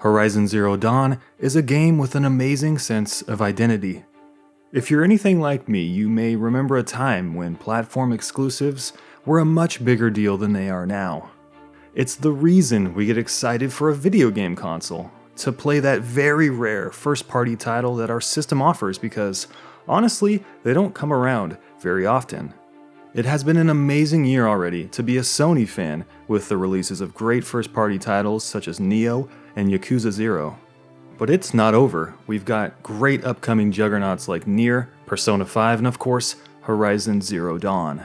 Horizon Zero Dawn is a game with an amazing sense of identity. If you're anything like me, you may remember a time when platform exclusives were a much bigger deal than they are now. It's the reason we get excited for a video game console, to play that very rare first-party title that our system offers because, honestly, they don't come around very often. It has been an amazing year already to be a Sony fan with the releases of great first-party titles such as Nioh and Yakuza 0. But it's not over. We've got great upcoming juggernauts like Nier, Persona 5, and of course, Horizon Zero Dawn.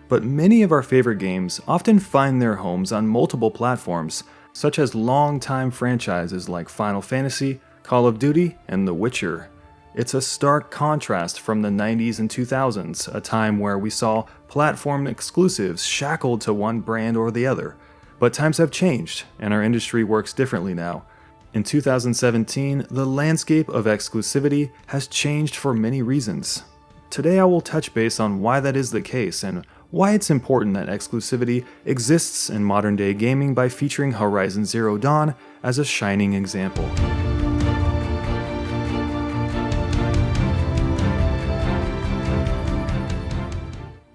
But many of our favorite games often find their homes on multiple platforms, such as long-time franchises like Final Fantasy, Call of Duty, and The Witcher. It's a stark contrast from the 90s and 2000s, a time where we saw platform exclusives shackled to one brand or the other. But times have changed, and our industry works differently now. In 2017, the landscape of exclusivity has changed for many reasons. Today I will touch base on why that is the case and why it's important that exclusivity exists in modern-day gaming by featuring Horizon Zero Dawn as a shining example.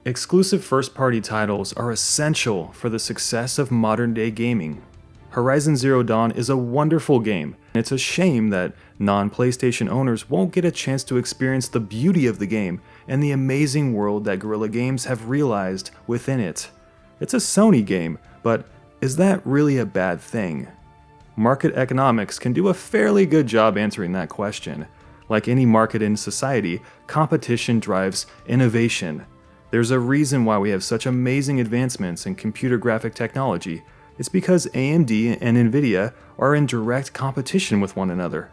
Exclusive first-party titles are essential for the success of modern-day gaming. Horizon Zero Dawn is a wonderful game. It's a shame that non-PlayStation owners won't get a chance to experience the beauty of the game and the amazing world that Guerrilla Games have realized within it. It's a Sony game, but is that really a bad thing? Market economics can do a fairly good job answering that question. Like any market in society, competition drives innovation. There's a reason why we have such amazing advancements in computer graphic technology. It's because AMD and Nvidia are in direct competition with one another.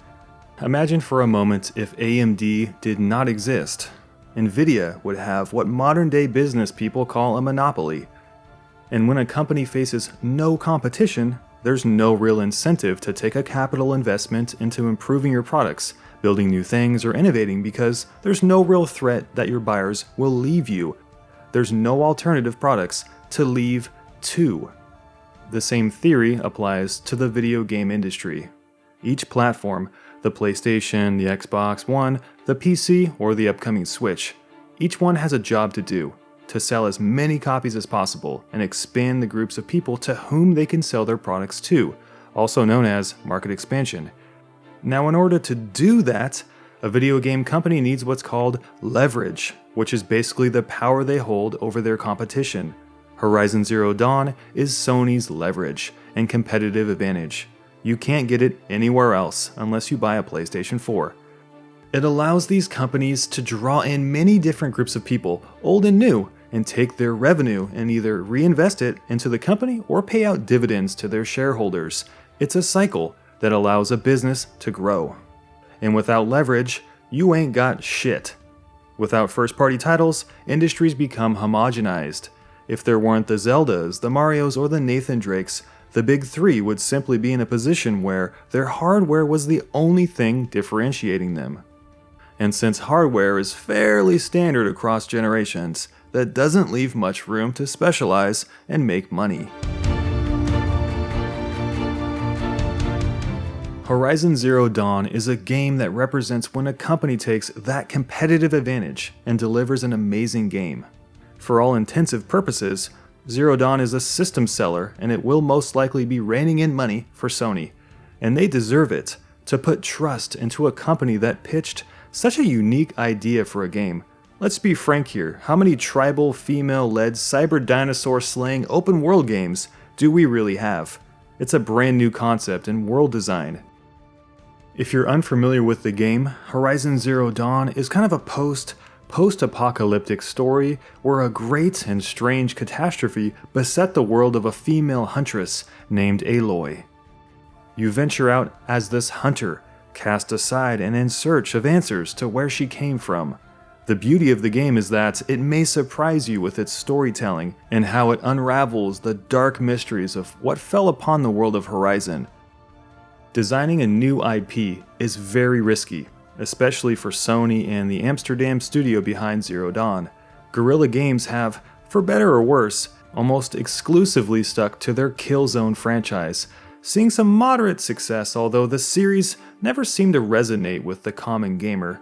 Imagine for a moment if AMD did not exist. Nvidia would have what modern-day business people call a monopoly. And when a company faces no competition, there's no real incentive to take a capital investment into improving your products, building new things, or innovating because there's no real threat that your buyers will leave you. There's no alternative products to leave to. The same theory applies to the video game industry. Each platform, the PlayStation, the Xbox One, the PC, or the upcoming Switch, each one has a job to do, to sell as many copies as possible and expand the groups of people to whom they can sell their products to, also known as market expansion. Now, in order to do that, a video game company needs what's called leverage, which is basically the power they hold over their competition. Horizon Zero Dawn is Sony's leverage and competitive advantage. You can't get it anywhere else unless you buy a PlayStation 4. It allows these companies to draw in many different groups of people, old and new, and take their revenue and either reinvest it into the company or pay out dividends to their shareholders. It's a cycle that allows a business to grow. And without leverage, you ain't got shit. Without first-party titles, industries become homogenized. If there weren't the Zeldas, the Marios, or the Nathan Drakes, the big three would simply be in a position where their hardware was the only thing differentiating them. And since hardware is fairly standard across generations, that doesn't leave much room to specialize and make money. Horizon Zero Dawn is a game that represents when a company takes that competitive advantage and delivers an amazing game. For all intensive purposes, Zero Dawn is a system seller and it will most likely be reining in money for Sony. And they deserve it, to put trust into a company that pitched such a unique idea for a game. Let's be frank here, how many tribal, female-led, cyber dinosaur slaying open world games do we really have? It's a brand new concept in world design. If you're unfamiliar with the game, Horizon Zero Dawn is kind of a post-apocalyptic story where a great and strange catastrophe beset the world of a female huntress named Aloy. You venture out as this hunter, cast aside and in search of answers to where she came from. The beauty of the game is that it may surprise you with its storytelling and how it unravels the dark mysteries of what fell upon the world of Horizon. Designing a new IP is very risky, especially for Sony and the Amsterdam studio behind Zero Dawn. Guerrilla Games have, for better or worse, almost exclusively stuck to their Killzone franchise, seeing some moderate success, although the series never seemed to resonate with the common gamer.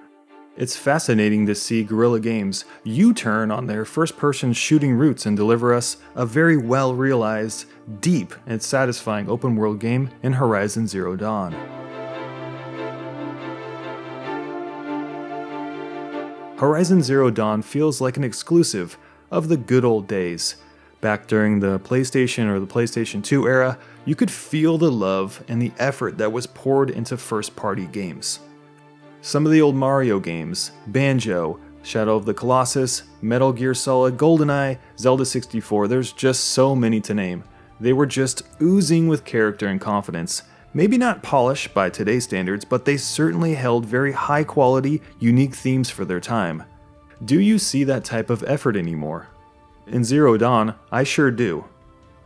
It's fascinating to see Guerrilla Games U-turn on their first-person shooting roots and deliver us a very well-realized, deep, and satisfying open-world game in Horizon Zero Dawn. Horizon Zero Dawn feels like an exclusive of the good old days. Back during the PlayStation or the PlayStation 2 era, you could feel the love and the effort that was poured into first-party games. Some of the old Mario games, Banjo, Shadow of the Colossus, Metal Gear Solid, GoldenEye, Zelda 64, there's just so many to name. They were just oozing with character and confidence. Maybe not polished by today's standards, but they certainly held very high quality, unique themes for their time. Do you see that type of effort anymore? In Zero Dawn, I sure do.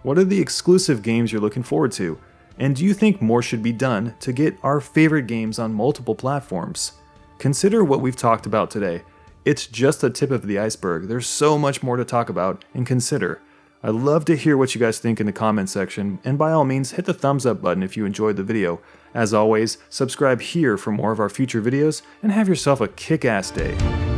What are the exclusive games you're looking forward to? And do you think more should be done to get our favorite games on multiple platforms? Consider what we've talked about today. It's just the tip of the iceberg. There's so much more to talk about and consider. I'd love to hear what you guys think in the comment section, and by all means, hit the thumbs up button if you enjoyed the video. As always, subscribe here for more of our future videos, and have yourself a kick-ass day.